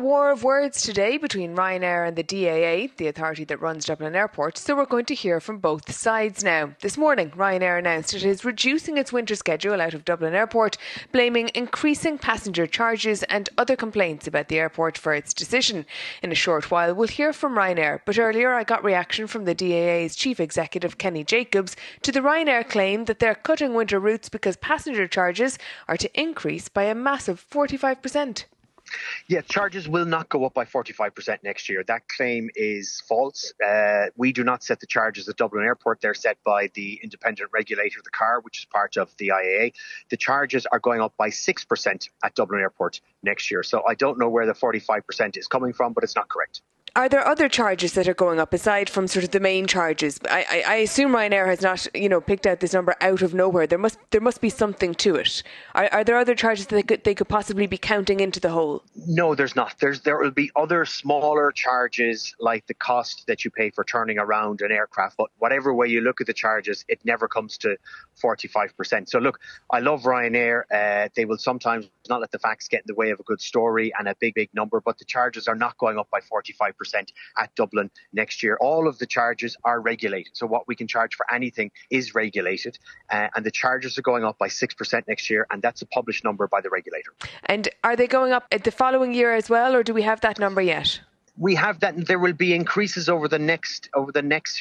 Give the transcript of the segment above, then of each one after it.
War of words today between Ryanair and the DAA, the authority that runs Dublin Airport, so we're going to hear from both sides now. This morning, Ryanair announced it is reducing its winter schedule out of Dublin Airport, blaming increasing passenger charges and other complaints about the airport for its decision. In a short while, we'll hear from Ryanair, but earlier I got reaction from the DAA's chief executive, Kenny Jacobs, to the Ryanair claim that they're cutting winter routes because passenger charges are to increase by a massive 45%. Yeah, charges will not go up by 45% next year. That claim is false. We do not set the charges at Dublin Airport. They're set by the independent regulator, the CAR, which is part of the IAA. The charges are going up by 6% at Dublin Airport next year. So I don't know where the 45% is coming from, but it's not correct. Are there other charges that are going up aside from sort of the main charges? I assume Ryanair has not, picked out this number out of nowhere. There must be something to it. Are there other charges that they could possibly be counting into the whole? No, there's not. There will be other smaller charges like the cost that you pay for turning around an aircraft. But whatever way you look at the charges, it never comes to 45%. So look, I love Ryanair. They will sometimes not let the facts get in the way of a good story and a big number, but the charges are not going up by 45% at Dublin next year. All of the charges are regulated. So what we can charge for anything is regulated. And the charges are going up by 6% next year. And that's a published number by the regulator. And are they going up the following year as well, or do we have that number yet? We have that. There will be increases over the next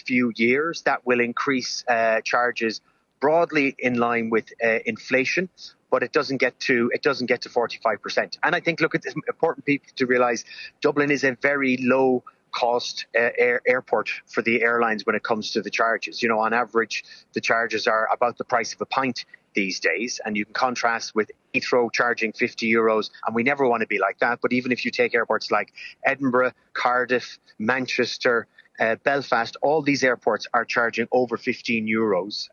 few years that will increase charges broadly in line with inflation. But it doesn't get to 45%. And I think, look, it's important people to realise Dublin is a very low cost airport for the airlines when it comes to the charges. On average, the charges are about the price of a pint these days. And you can contrast with Heathrow charging €50. And we never want to be like that. But even if you take airports like Edinburgh, Cardiff, Manchester, Belfast, all these airports are charging over €15,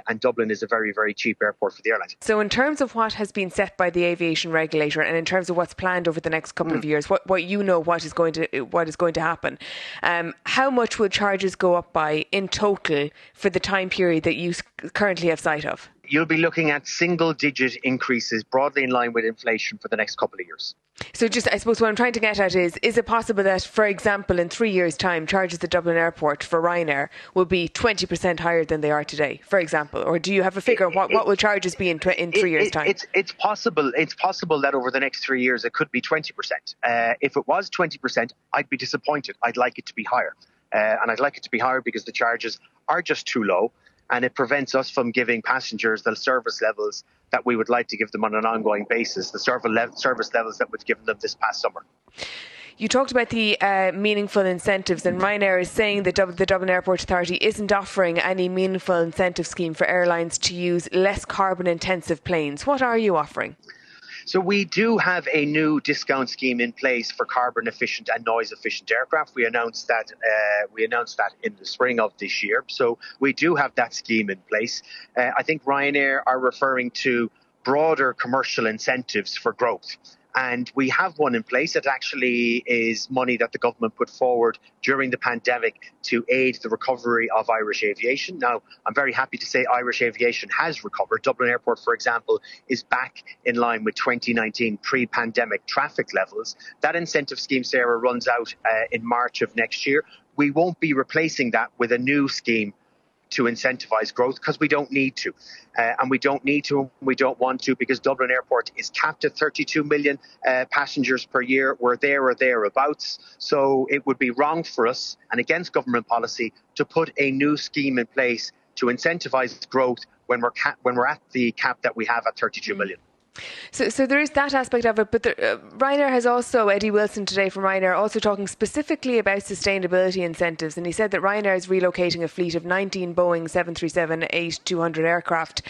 and Dublin is a very cheap airport for the airlines. So in terms of what has been set by the aviation regulator and in terms of what's planned over the next couple of years, what is going to happen, how much will charges go up by in total for the time period that you currently have sight of? You'll be looking at single-digit increases broadly in line with inflation for the next couple of years. So just, I suppose what I'm trying to get at is it possible that, for example, in 3 years' time, charges at Dublin Airport for Ryanair will be 20% higher than they are today, for example? Or do you have a figure? What will charges be in 3 years' time? It's possible that over the next 3 years it could be 20%. If it was 20%, I'd be disappointed. I'd like it to be higher. And I'd like it to be higher because the charges are just too low. And it prevents us from giving passengers the service levels that we would like to give them on an ongoing basis, the service levels that we've given them this past summer. You talked about the meaningful incentives, and Ryanair is saying that the Dublin Airport Authority isn't offering any meaningful incentive scheme for airlines to use less carbon-intensive planes. What are you offering? So we do have a new discount scheme in place for carbon efficient and noise efficient aircraft. We announced that in the spring of this year. So we do have that scheme in place. I think Ryanair are referring to broader commercial incentives for growth. And we have one in place that actually is money that the government put forward during the pandemic to aid the recovery of Irish aviation. Now, I'm very happy to say Irish aviation has recovered. Dublin Airport, for example, is back in line with 2019 pre-pandemic traffic levels. That incentive scheme, Sarah, runs out in March of next year. We won't be replacing that with a new scheme to incentivise growth because we don't need to. And we don't need to and we don't want to because Dublin Airport is capped at 32 million passengers per year. We're there or thereabouts. So it would be wrong for us and against government policy to put a new scheme in place to incentivise growth when we're at the cap that we have at 32 million. So there is that aspect of it, but Ryanair has also, Eddy Wilson today from Ryanair, also talking specifically about sustainability incentives, and he said that Ryanair is relocating a fleet of 19 Boeing 737-8-200 aircraft,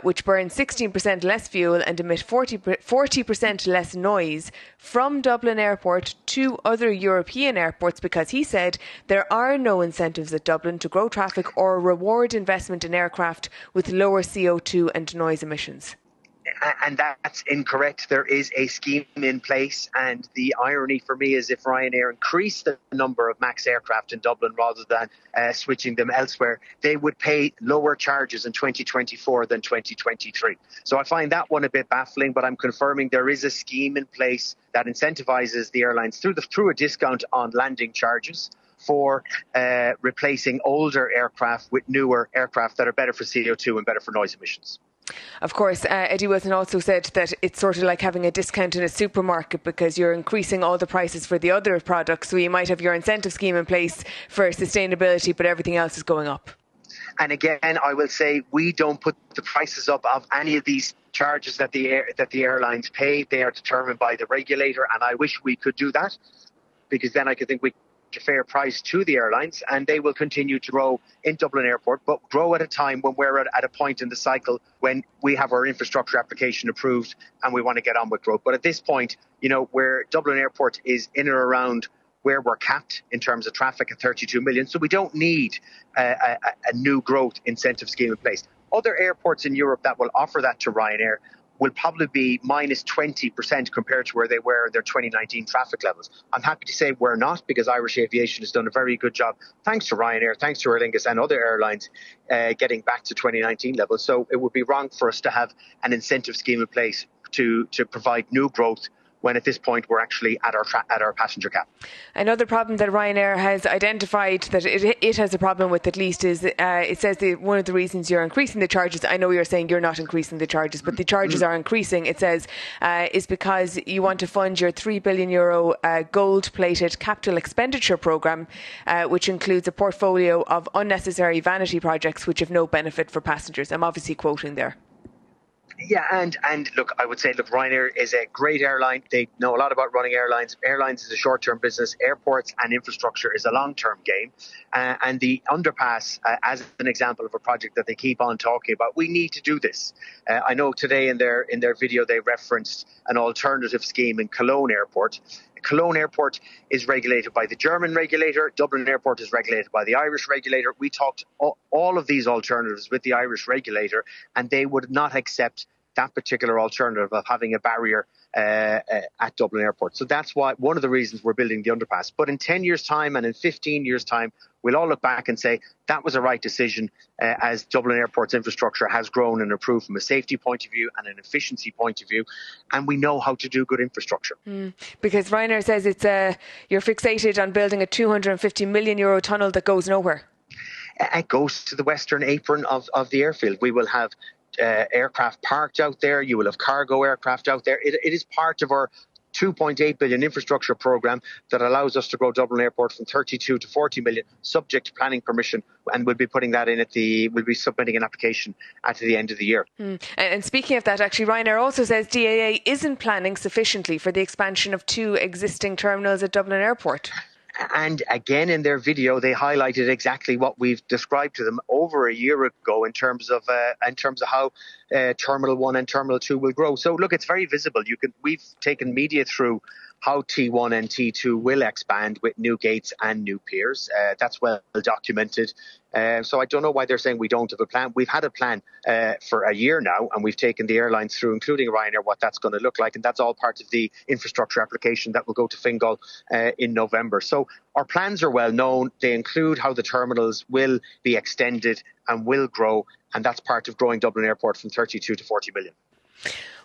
which burn 16% less fuel and emit 40% less noise from Dublin Airport to other European airports, because he said there are no incentives at Dublin to grow traffic or reward investment in aircraft with lower CO2 and noise emissions. And that's incorrect. There is a scheme in place, and the irony for me is if Ryanair increased the number of MAX aircraft in Dublin rather than switching them elsewhere, they would pay lower charges in 2024 than 2023. So I find that one a bit baffling, but I'm confirming there is a scheme in place that incentivises the airlines through a discount on landing charges for replacing older aircraft with newer aircraft that are better for CO2 and better for noise emissions. Of course, Eddy Wilson also said that it's sort of like having a discount in a supermarket because you're increasing all the prices for the other products. So you might have your incentive scheme in place for sustainability, but everything else is going up. And again, I will say we don't put the prices up of any of these charges that the airlines pay. They are determined by the regulator, and I wish we could do that, because then I could think we a fair price to the airlines, and they will continue to grow in Dublin Airport, but grow at a time when we're at a point in the cycle when we have our infrastructure application approved and we want to get on with growth. But at this point, where Dublin Airport is in or around where we're capped in terms of traffic at 32 million, so we don't need a new growth incentive scheme in place. Other airports in Europe that will offer that to Ryanair will probably be minus 20% compared to where they were in their 2019 traffic levels. I'm happy to say we're not, because Irish Aviation has done a very good job, thanks to Ryanair, thanks to Aer Lingus and other airlines, getting back to 2019 levels. So it would be wrong for us to have an incentive scheme in place to provide new growth when at this point we're actually at our passenger cap. Another problem that Ryanair has identified that it has a problem with, at least, is it says that one of the reasons you're increasing the charges, I know you're saying you're not increasing the charges, but the charges are increasing, it says, is because you want to fund your €3 billion gold-plated capital expenditure programme, which includes a portfolio of unnecessary vanity projects which have no benefit for passengers. I'm obviously quoting there. Yeah, and look, I would say, Ryanair is a great airline. They know a lot about running airlines. Airlines is a short-term business. Airports and infrastructure is a long-term game. And the underpass, as an example of a project that they keep on talking about, we need to do this. I know today in their video they referenced an alternative scheme in Cologne Airport. Cologne Airport is regulated by the German regulator. Dublin Airport is regulated by the Irish regulator. We talked all of these alternatives with the Irish regulator, and they would not accept that particular alternative of having a barrier at Dublin Airport. So that's why one of the reasons we're building the underpass. But in 10 years' time and in 15 years' time, we'll all look back and say that was a right decision as Dublin Airport's infrastructure has grown and improved from a safety point of view and an efficiency point of view. And we know how to do good infrastructure. Because Ryanair says it's you're fixated on building a €250 million tunnel that goes nowhere. It goes to the western apron of the airfield. We will have aircraft parked out there. You will have cargo aircraft out there. It is part of our 2.8 billion infrastructure programme that allows us to grow Dublin Airport from 32 to 40 million, subject to planning permission, and we'll be putting that in we'll be submitting an application at the end of the year. And speaking of that, actually, Ryanair also says DAA isn't planning sufficiently for the expansion of 2 existing terminals at Dublin Airport. And again, in their video, they highlighted exactly what we've described to them over a year ago in terms of how Terminal 1 and Terminal 2 will grow. So look, it's very visible. We've taken media through how T1 and T2 will expand with new gates and new piers. That's well documented. So I don't know why they're saying we don't have a plan. We've had a plan for a year now, and we've taken the airlines through, including Ryanair, what that's going to look like. And that's all part of the infrastructure application that will go to Fingal in November. So our plans are well known. They include how the terminals will be extended and will grow. And that's part of growing Dublin Airport from 32 to 40 million.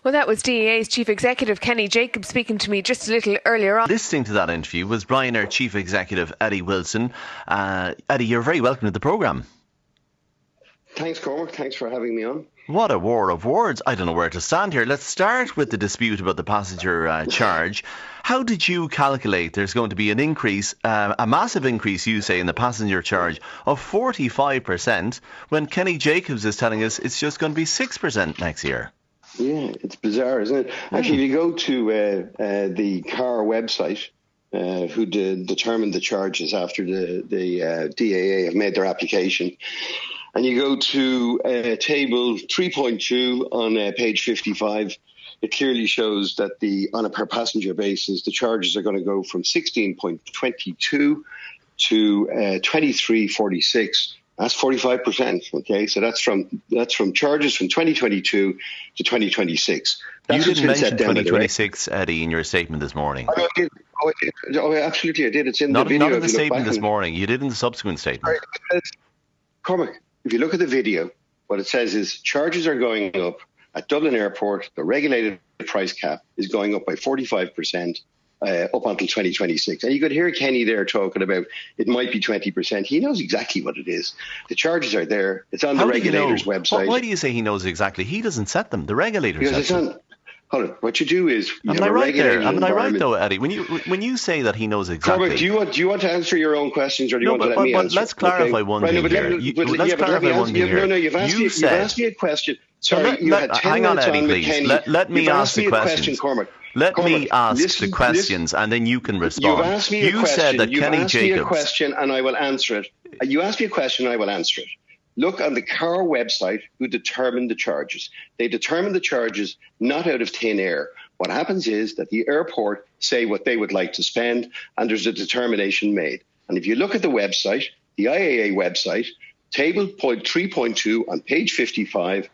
Well, that was DAA's Chief Executive Kenny Jacobs speaking to me just a little earlier on. Listening to that interview was Ryanair Chief Executive Eddy Wilson. Eddy, you're very welcome to the programme. Thanks, Cormac. Thanks for having me on. What a war of words. I don't know where to stand here. Let's start with the dispute about the passenger charge. How did you calculate there's going to be an increase, a massive increase, you say, in the passenger charge of 45% when Kenny Jacobs is telling us it's just going to be 6% next year? Yeah, it's bizarre, isn't it? Actually, if you go to the car website, who determined the charges after the DAA have made their application, and you go to table 3.2 on page 55, it clearly shows that on a per passenger basis, the charges are going to go from 16.22 to 23.46. That's 45%. Okay, so that's from charges from 2022 to 2026. That's you didn't mention down 2026, Eddie, in your statement this morning. Oh, I did. Oh, absolutely, I did. It's in not, the video. Not in the statement this morning. You did in the subsequent statement. Cormac, if you look at the video, what it says is charges are going up at Dublin Airport. The regulated price cap is going up by 45%. Up until 2026. And you could hear Kenny there talking about it might be 20%. He knows exactly what it is. The charges are there. It's on the regulator's website. Why do you say he knows exactly? He doesn't set them. The regulators set them. Hold on. What you do is you have a regulated environment. Am I right though, Eddie? When you say that he knows exactly. Cormac, do you want to answer your own questions, or do you want to let me answer? Let's clarify one thing here. Let's clarify one thing here. No, you've asked me a question. Sorry, you had 10 minutes on with Kenny. Let me ask the questions. Cormac. Let me ask the questions, and then you can respond. You've asked me a question. Said that Kenny Jacobs. Me a question, and I will answer it. You asked me a question, and I will answer it. Look on the car website who determined the charges. They determined the charges not out of thin air. What happens is that the airport say what they would like to spend, and there's a determination made. And if you look at the website, the IAA website, table 3.2 on page 55,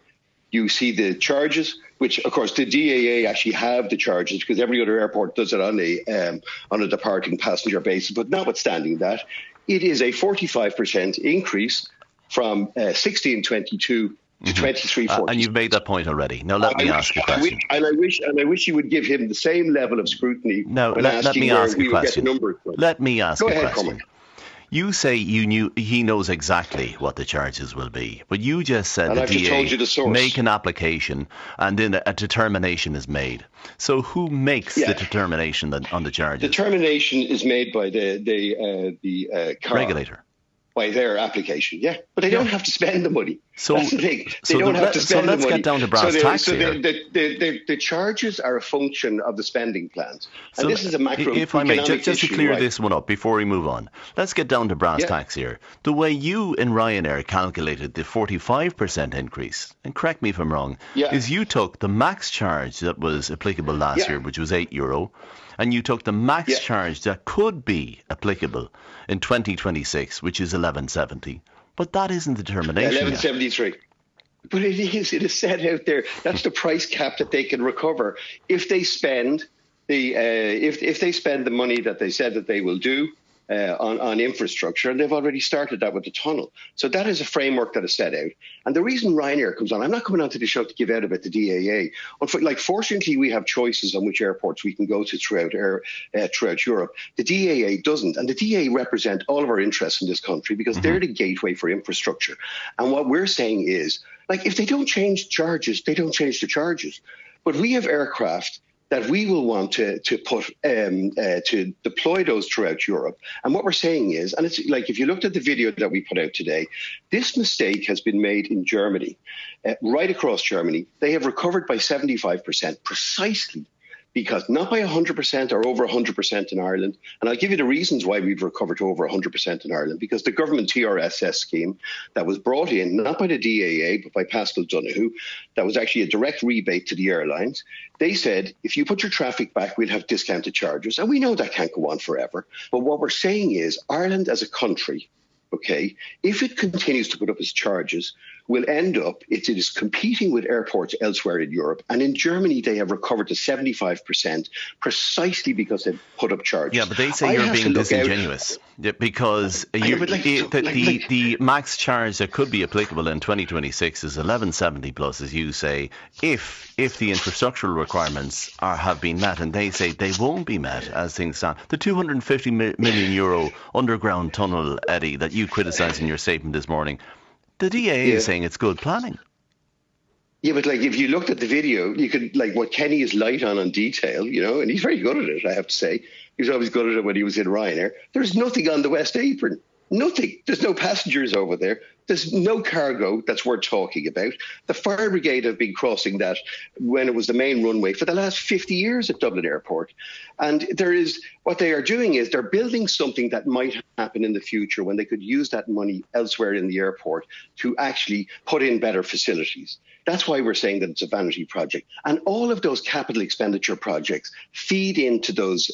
you see the charges, which, of course, the DAA actually have the charges because every other airport does it on a departing passenger basis. But notwithstanding that, it is a 45% increase from 1622 to 2340. And you've made that point already. Now let me ask you a question. I wish you would give him the same level of scrutiny. No, let me ask a question. Let me ask a question. Cormac. You say he knows exactly what the charges will be, but you just said the DA make an application and then a determination is made. So who makes the determination on the charges? Determination is made by the car regulator. By their application, but they don't have to spend the money. That's the thing. They don't have to spend the money. So let's get down to brass tacks here. The charges are a function of the spending plans. And this is a macro. If I may, just to clear this one up before we move on, let's get down to brass tacks here. The way you in Ryanair calculated the 45% increase, and correct me if I'm wrong, is you took the max charge that was applicable last year, which was €8, and you took the max charge that could be applicable in 2026, which is 1170. But that isn't the determination. 1173. But it is set out there. That's the price cap that they can recover if they spend if they spend the money that they said that they will do on infrastructure, and they've already started that with the tunnel. So that is a framework that is set out. And the reason Ryanair comes on, I'm not coming onto the show to give out about the DAA. Fortunately, we have choices on which airports we can go to throughout Europe. The DAA doesn't, and the DAA represent all of our interests in this country because they're the gateway for infrastructure. And what we're saying is, if they don't change charges, they don't change the charges. But we have aircraft that we will want to put to deploy those throughout Europe. And what we're saying is, and it's if you looked at the video that we put out today, this mistake has been made in Germany, right across Germany. They have recovered by 75%, precisely because not by 100% or over 100% in Ireland. And I'll give you the reasons why we've recovered to over 100% in Ireland, because the government TRSS scheme that was brought in, not by the DAA, but by Pascal Donoghue, that was actually a direct rebate to the airlines. They said, if you put your traffic back, we'll have discounted charges. And we know that can't go on forever. But what we're saying is Ireland as a country, if it continues to put up its charges, will end up, it is competing with airports elsewhere in Europe. And in Germany, they have recovered to 75% precisely because they've put up charges. Yeah, but they say you're being disingenuous because the max charge that could be applicable in 2026 is 1170 plus, as you say, if the infrastructural requirements have been met, and they say they won't be met as things stand. The 250 million euro underground tunnel, Eddie, that you criticised in your statement this morning, the DAA is saying it's good planning. Yeah, but if you looked at the video, you could, what Kenny is light on detail, and he's very good at it, I have to say. He was always good at it when he was in Ryanair. There's nothing on the West Apron. Nothing. There's no passengers over there. There's no cargo that's worth talking about. The fire brigade have been crossing that when it was the main runway for the last 50 years at Dublin Airport. And what they are doing is they're building something that might happen in the future when they could use that money elsewhere in the airport to actually put in better facilities. That's why we're saying that it's a vanity project. And all of those capital expenditure projects feed into those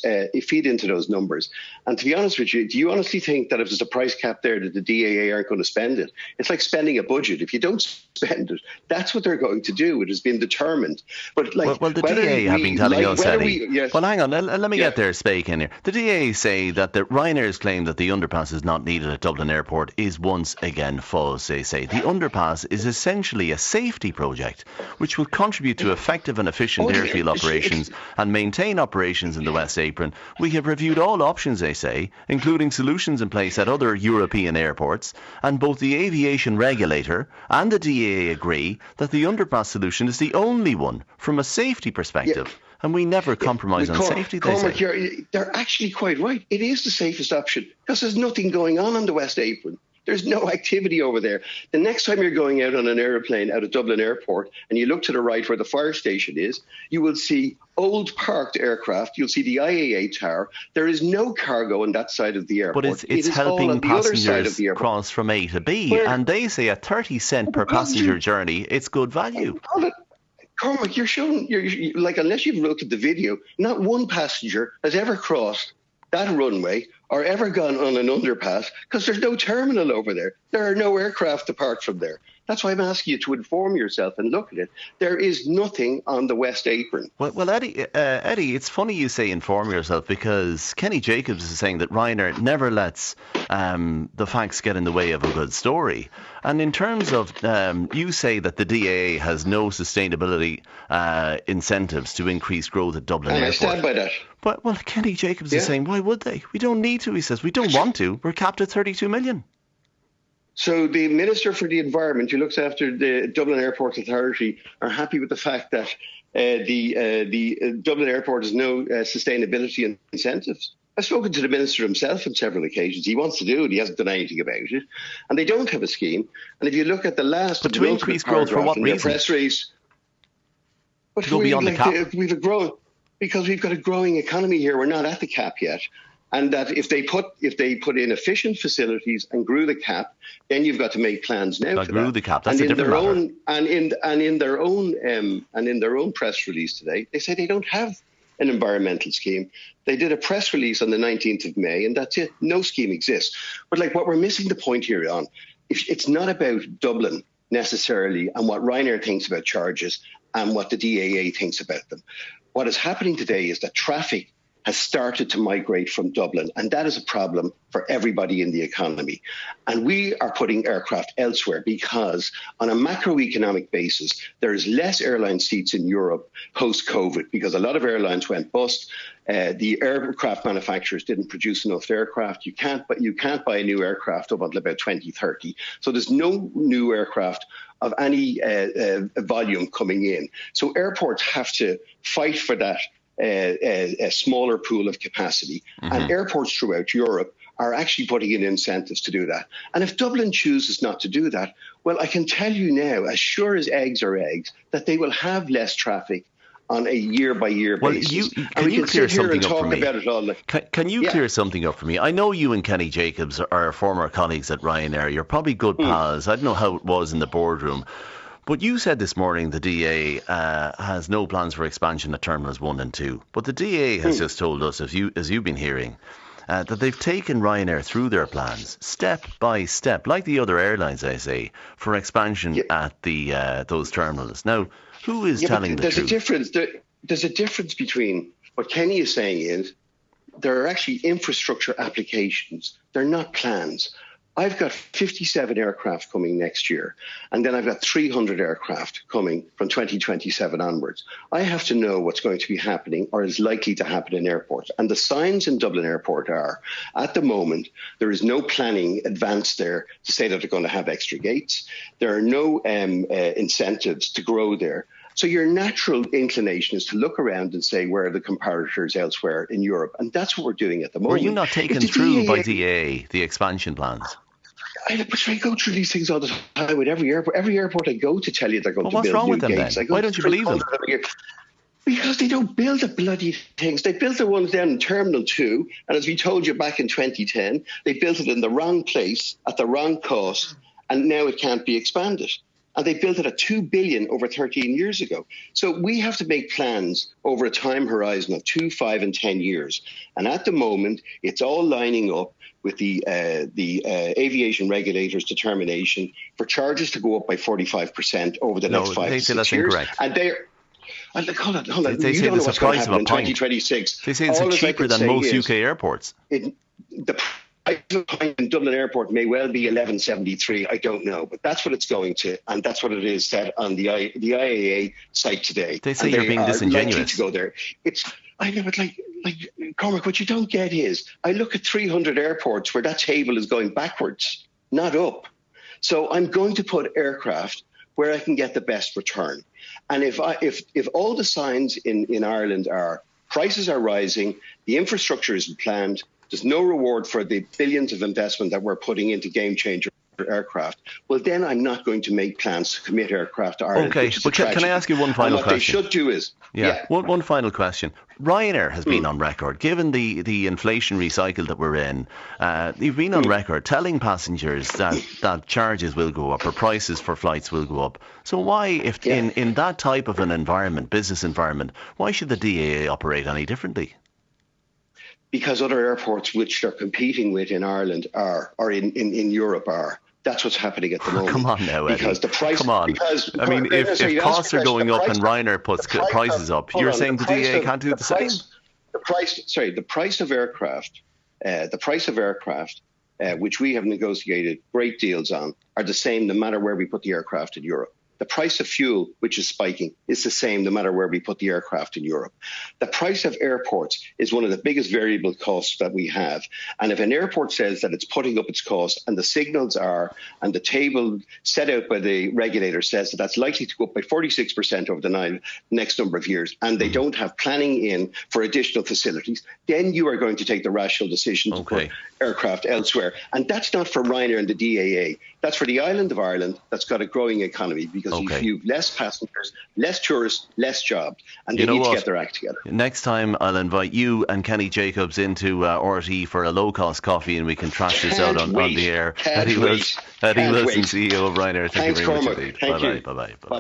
numbers. And to be honest with you, do you honestly think that if there's a price cap there that the DAA aren't going to spend it? It's like spending a budget. If you don't spend it, that's what they're going to do. It has been determined. But well, the DA have been telling us, Eddy. Yes. Well, hang on. Let me get their speak in here. The DA say that the Ryanair's claim that the underpass is not needed at Dublin Airport is once again false. They say the underpass is essentially a safety project which will contribute to effective and efficient airfield operations and maintain operations in the West Apron. We have reviewed all options, they say, including solutions in place at other European airports, and both the aviation regulator and the DAA agree that the underpass solution is the only one from a safety perspective. Yeah. And we never compromise on safety, they say. They're actually quite right. It is the safest option because there's nothing going on the West Apron. There's no activity over there. The next time you're going out on an aeroplane out of Dublin Airport and you look to the right where the fire station is, you will see old parked aircraft. You'll see the IAA tower. There is no cargo on that side of the airport. But it's helping passengers cross from A to B. And they say at 30 cent per passenger journey, it's good value. Cormac, you're showing, like, unless you've looked at the video, not one passenger has ever crossed that runway or ever gone on an underpass because there's no terminal over there. There are no aircraft apart from there. That's why I'm asking you to inform yourself and look at it. There is nothing on the West Apron. Well, Eddy, it's funny you say inform yourself, because Kenny Jacobs is saying that Ryanair never lets the facts get in the way of a good story. And in terms of, you say that the DAA has no sustainability incentives to increase growth at Dublin Airport. I stand by that. But, well, Kenny Jacobs is saying, why would they? We don't need to, he says. We don't want to. We're capped at 32 million. So the Minister for the Environment, who looks after the Dublin Airport Authority, are happy with the fact that the Dublin Airport has no sustainability incentives. I've spoken to the Minister himself on several occasions. He wants to do it. He hasn't done anything about it. And they don't have a scheme. And if you look at the last... But to increase growth for what reason? Press release, but to go beyond the cap? Because we've got a growing economy here. We're not at the cap yet. And that if they put in efficient facilities and grew the cap, then you've got to make plans now for grew that. The cap. That's a different matter. And in their own press release today, they say they don't have an environmental scheme. They did a press release on the 19th of May, and that's it. No scheme exists. But like, what we're missing the point here on, it's not about Dublin necessarily and what Ryanair thinks about charges and what the DAA thinks about them. What is happening today is that traffic has started to migrate from Dublin, and that is a problem for everybody in the economy. And we are putting aircraft elsewhere because on a macroeconomic basis, there is less airline seats in Europe post-COVID because a lot of airlines went bust. The aircraft manufacturers didn't produce enough aircraft. You can't buy a new aircraft up until about 2030. So there's no new aircraft of any volume coming in. So airports have to fight for that a smaller pool of capacity. Mm-hmm. And airports throughout Europe are actually putting in incentives to do that. And if Dublin chooses not to do that, well, I can tell you now, as sure as eggs are eggs, that they will have less traffic on a year-by-year basis. Can you clear something up for me? Can you clear something up for me? I know you and Kenny Jacobs are former colleagues at Ryanair. You're probably good pals. I don't know how it was in the boardroom. But you said this morning the DA has no plans for expansion at Terminals 1 and 2. But the DA has just told us, as you've been hearing, that they've taken Ryanair through their plans, step by step, like the other airlines, I say, for expansion at those terminals. Now, who is telling the truth? There's a difference between what Kenny is saying is there are actually infrastructure applications. They're not plans. I've got 57 aircraft coming next year, and then I've got 300 aircraft coming from 2027 onwards. I have to know what's going to be happening or is likely to happen in airports. And the signs in Dublin Airport are, at the moment, there is no planning advanced there to say that they're going to have extra gates. There are no incentives to grow there. So your natural inclination is to look around and say, where are the comparators elsewhere in Europe? And that's what we're doing at the moment. Were you not taken through by DAA, the expansion plans? I go through these things all the time with every airport. Every airport I go to tell you they're going to build new gates. What's wrong with them then? Why don't you believe them? Because they don't build the bloody things. They built the ones down in Terminal 2, and as we told you back in 2010, they built it in the wrong place at the wrong cost, and now it can't be expanded. And they built it at 2 billion over 13 years ago. So we have to make plans over a time horizon of 2, 5 and 10 years. And at the moment, it's all lining up with the aviation regulators' determination for charges to go up by 45% over the next 5 to 6 that's years. Incorrect. And they're... Hold on. They you say don't know there's what's a going to price of happen a in pint. 2026. They say it's cheaper than most UK airports. The price of a pint in Dublin Airport may well be 11.73. I don't know, but that's what it's going to, and that's what it is set on the IAA site today. They say and you're being disingenuous. To go there. I know, but like Cormac, what you don't get is I look at 300 airports where that table is going backwards, not up. So I'm going to put aircraft where I can get the best return. And if all the signs in Ireland are prices are rising, the infrastructure isn't planned, there's no reward for the billions of investment that we're putting into game changer aircraft, well, then I'm not going to make plans to commit aircraft to Ireland. Okay, but can I ask you one final question? What they should do is... One final question. Ryanair has been on record, given the inflationary cycle that we're in, you've been on record telling passengers that charges will go up or prices for flights will go up. So why, in that type of an environment, business environment, why should the DAA operate any differently? Because other airports which they're competing with in Ireland or in Europe are. That's what's happening at the moment. Come on now, Eddy. Because the price. Come on. I mean, if costs are going up and Ryanair puts prices up, you're saying the DAA can't do the same? The price of aircraft, which we have negotiated great deals on, are the same no matter where we put the aircraft in Europe. The price of fuel, which is spiking, is the same no matter where we put the aircraft in Europe. The price of airports is one of the biggest variable costs that we have. And if an airport says that it's putting up its costs and the signals are, and the table set out by the regulator says that that's likely to go up by 46% over the next number of years, and they don't have planning in for additional facilities, then you are going to take the rational decision to put aircraft elsewhere. And that's not for Ryanair and the DAA. That's for the island of Ireland that's got a growing economy, because you've less passengers, less tourists, less jobs, and they need to get their act together. Next time I'll invite you and Kenny Jacobs into RTE for a low-cost coffee and we can trash this out on the air. Eddy Wilson, CEO of Ryanair. Thank you very much indeed. Bye-bye.